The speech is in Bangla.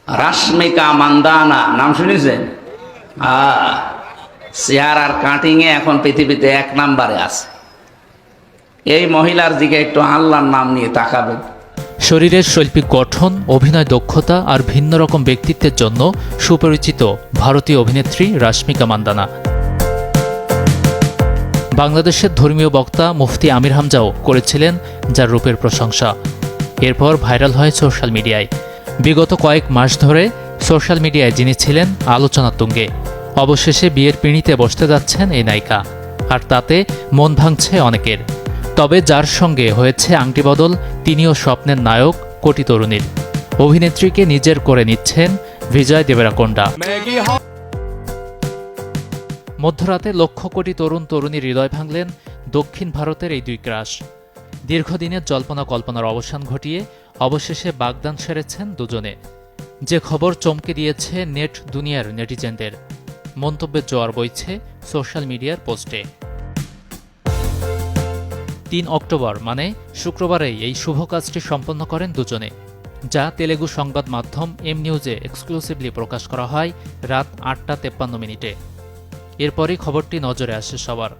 রাশমিকা মান্দানা নাম শুনেছেন? চেয়ার আর কাটিং এ এখন পৃথিবীতে 1 নম্বরে আছে। এই মহিলার দিকে একটু আল্লাহর নাম নিয়ে তাকাবেন। শরীরের শৈল্পিক গঠন, অভিনয় দক্ষতা আর ভিন্ন রকম ব্যক্তিত্বের জন্য সুপরিচিত ভারতীয় অভিনেত্রী রাশমিকা মান্দানা। বাংলাদেশের ধর্মীয় বক্তা মুফতি আমির হামজাও করেছিলেন যার রূপের প্রশংসা। এরপর ভাইরাল হয় সোশ্যাল মিডিয়ায়। বিগত কয়েক মাস ধরে সোশ্যাল মিডিয়ায় যিনি ছিলেন আলোচনার তুঙ্গে, অবশেষে বিয়ের পিঁড়িতে বসতে যাচ্ছেন এই নায়িকা। আর তাতে মন ভাঙছে অনেকের। তবে যার সঙ্গে হয়েছে আংটি বদল, তিনিও স্বপ্নের নায়ক কোটি তরুণীর। অভিনেত্রীকে নিজের করে নিচ্ছেন বিজয় দেবরাকোন্ডা। মধ্যরাতে লক্ষ কোটি তরুণ তরুণীর হৃদয় ভাঙলেন দক্ষিণ ভারতের এই দুই ক্রাশ। দীর্ঘদিনের জল্পনা কল্পনার অবসান ঘটিয়ে অবশেষে বাগদান সেরেছেন দুজনে। যে খবর চমকে দিয়েছে নেট দুনিয়ার নেটিজেনদের। মন্তব্যের জোয়ার বইছে সোশ্যাল মিডিয়ার পোস্টে। 3 অক্টোবর মানে শুক্রবারেই এই শুভ কাজটি সম্পন্ন করেন দুজনে, যা তেলেগু সংবাদ মাধ্যম এম নিউজে এক্সক্লুসিভলি প্রকাশ করা হয় রাত 8টা 53 মিনিটে। এরপরই খবরটি নজরে আসে সবার।